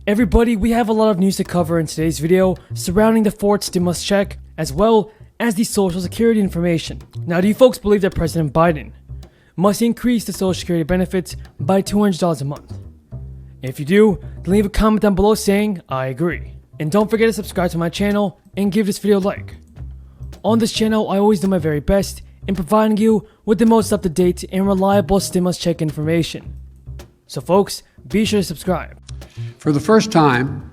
Everybody, we have a lot of news to cover in today's video surrounding the fourth stimulus check as well as the Social Security information. Now, do you folks believe that President Biden must increase the Social Security benefits by $200 a month? If you do, then leave a comment down below saying I agree. And don't forget to subscribe to my channel and give this video a like. On this channel, I always do my very best in providing you with the most up-to-date and reliable stimulus check information. So folks, be sure to subscribe. For the first time,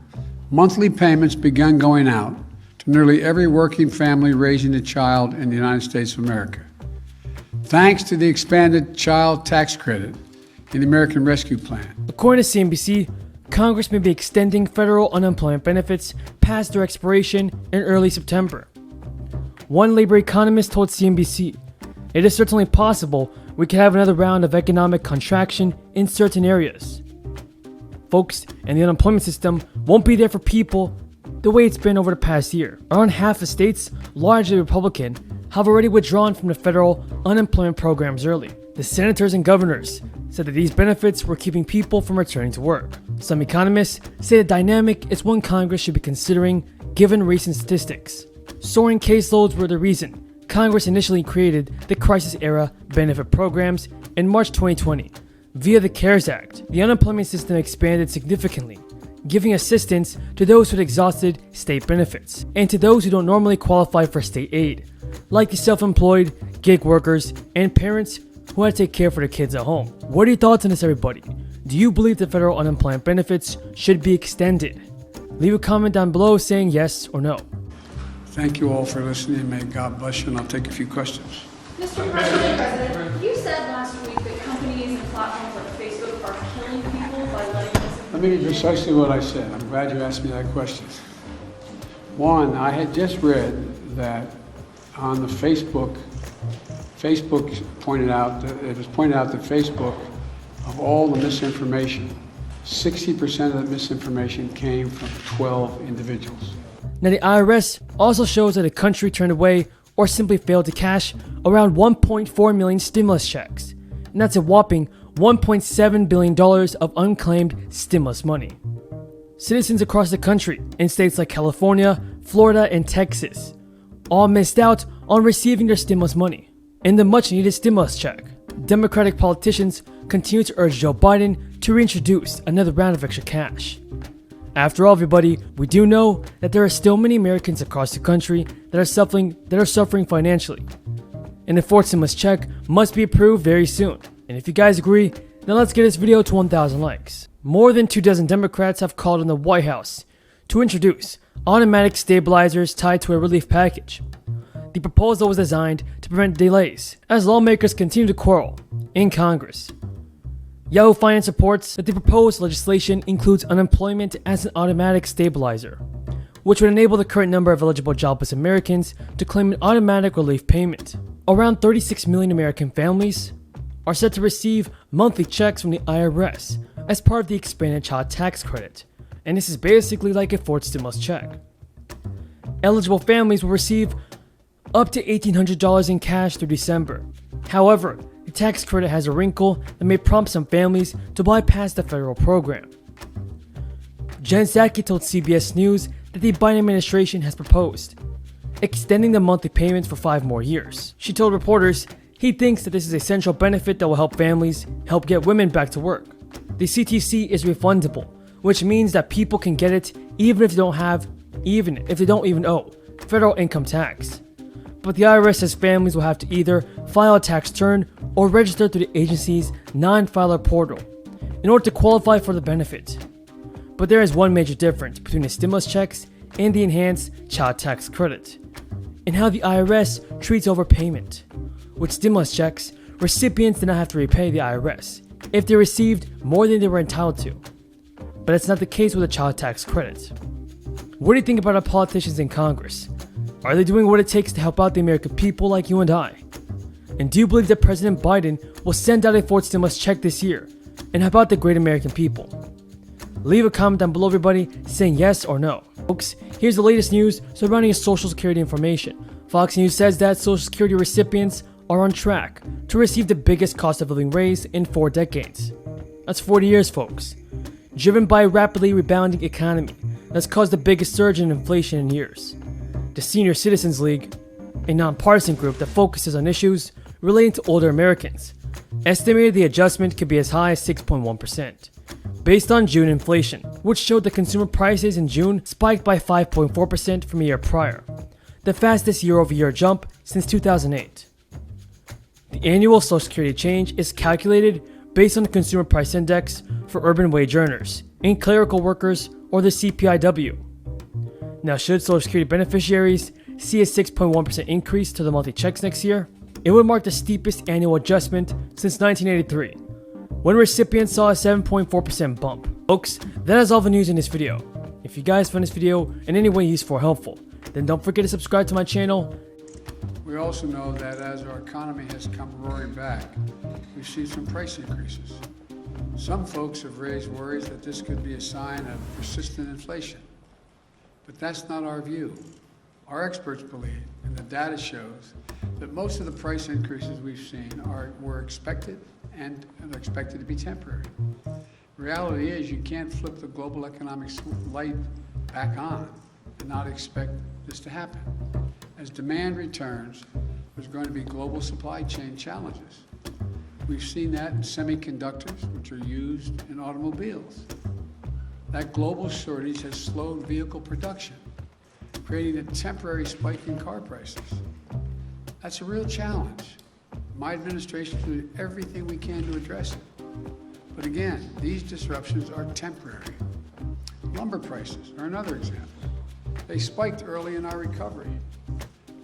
monthly payments began going out to nearly every working family raising a child in the United States of America. Thanks to the expanded child tax credit in the American Rescue Plan. According to CNBC, Congress may be extending federal unemployment benefits past their expiration in early September. One labor economist told CNBC, "It is certainly possible we could have another round of economic contraction in certain areas. Folks, and the unemployment system won't be there for people the way it's been over the past year. Around half the states, largely Republican, have already withdrawn from the federal unemployment programs early. The senators and governors said that these benefits were keeping people from returning to work. Some economists say the dynamic is one Congress should be considering given recent statistics. Soaring caseloads were the reason Congress initially created the crisis-era benefit programs in March 2020. Via the CARES Act, the unemployment system expanded significantly, giving assistance to those who had exhausted state benefits and to those who don't normally qualify for state aid, like the self-employed, gig workers, and parents who had to take care for their kids at home. What are your thoughts on this, everybody? Do you believe that federal unemployment benefits should be extended? Leave a comment down below saying yes or no. Thank you all for listening. May God bless you, and I'll take a few questions. Mr. President, you said last week that companies and platforms like Facebook are killing people by letting us... Let me do precisely what I said. I'm glad you asked me that question. One, I had just read that on the Facebook pointed out that it was pointed out that Facebook, of all the misinformation, 60% of the misinformation came from 12 individuals. Now, the IRS also shows that the country turned away or simply failed to cash around 1.4 million stimulus checks, and that's a whopping $1.7 billion of unclaimed stimulus money. Citizens across the country, in states like California, Florida, and Texas, all missed out on receiving their stimulus money and the much-needed stimulus check. Democratic politicians continue to urge Joe Biden to reintroduce another round of extra cash. After all, everybody, we do know that there are still many Americans across the country that are suffering financially, and the fourth stimulus check must be approved very soon. And if you guys agree, then let's get this video to 1,000 likes. More than 24 Democrats have called on the White House to introduce automatic stabilizers tied to a relief package. The proposal was designed to prevent delays as lawmakers continue to quarrel in Congress. Yahoo Finance reports that the proposed legislation includes unemployment as an automatic stabilizer, which would enable the current number of eligible jobless Americans to claim an automatic relief payment. Around 36 million American families are set to receive monthly checks from the IRS as part of the expanded child tax credit, and this is basically like a fourth stimulus check. Eligible families will receive up to $1,800 in cash through December. However, the tax credit has a wrinkle that may prompt some families to bypass the federal program. Jen Psaki told CBS News that the Biden administration has proposed extending the monthly payments for 5 more years. She told reporters he thinks that this is a central benefit that will help families help get women back to work. The CTC is refundable, which means that people can get it even if they don't even owe federal income tax. But the IRS says families will have to either file a tax return or register through the agency's non-filer portal in order to qualify for the benefit. But there is one major difference between the stimulus checks and the enhanced child tax credit, and how the IRS treats overpayment. With stimulus checks, recipients do not have to repay the IRS if they received more than they were entitled to. But it's not the case with a child tax credit. What do you think about our politicians in Congress? Are they doing what it takes to help out the American people like you and I? And do you believe that President Biden will send out a fourth stimulus check this year and help out the great American people? Leave a comment down below, everybody, saying yes or no. Folks, here's the latest news surrounding Social Security information. Fox News says that Social Security recipients are on track to receive the biggest cost of living raise in 4 decades. That's 40 years, folks. driven by a rapidly rebounding economy that's caused the biggest surge in inflation in years. The Senior Citizens League, a nonpartisan group that focuses on issues relating to older Americans, estimated the adjustment could be as high as 6.1%, based on June inflation, which showed that consumer prices in June spiked by 5.4% from a year prior, the fastest year-over-year jump since 2008. The annual Social Security change is calculated based on the Consumer Price Index for urban wage earners and clerical workers, or the CPIW. Now, should Social Security beneficiaries see a 6.1% increase to the monthly checks next year, it would mark the steepest annual adjustment since 1983, when recipients saw a 7.4% bump. Folks, that is all the news in this video. If you guys found this video in any way useful or helpful, then don't forget to subscribe to my channel. We also know that as our economy has come roaring back, we've seen some price increases. Some folks have raised worries that this could be a sign of persistent inflation. But that's not our view. Our experts believe, and the data shows, that most of the price increases we've seen were expected and are expected to be temporary. The reality is you can't flip the global economic light back on and not expect this to happen. As demand returns, there's going to be global supply chain challenges. We've seen that in semiconductors, which are used in automobiles. That global shortage has slowed vehicle production, creating a temporary spike in car prices. That's a real challenge. My administration is doing everything we can to address it. But again, these disruptions are temporary. Lumber prices are another example. They spiked early in our recovery,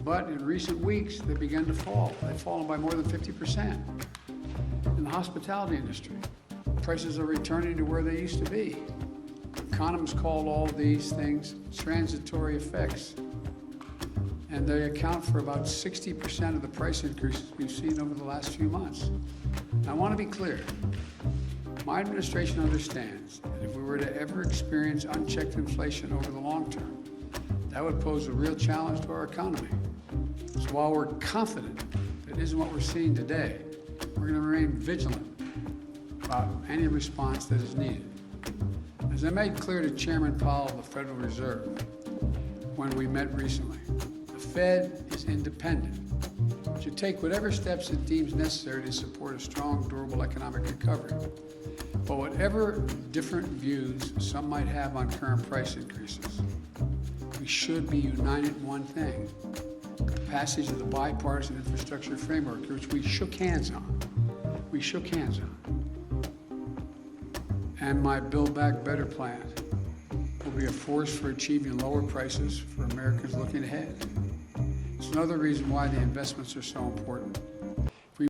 but in recent weeks, they began to fall. They've fallen by more than 50%. In the hospitality industry, prices are returning to where they used to be. Economists call all these things transitory effects, and they account for about 60% of the price increases we've seen over the last few months. Now, I want to be clear. My administration understands that if we were to ever experience unchecked inflation over the long term, that would pose a real challenge to our economy. So while we're confident that isn't what we're seeing today, we're going to remain vigilant about any response that is needed. As I made clear to Chairman Powell of the Federal Reserve when we met recently, the Fed is independent. It should take whatever steps it deems necessary to support a strong, durable economic recovery. But whatever different views some might have on current price increases, we should be united in one thing: the passage of the bipartisan infrastructure framework, which we shook hands on. And my Build Back Better plan will be a force for achieving lower prices for Americans looking ahead. It's another reason why the investments are so important.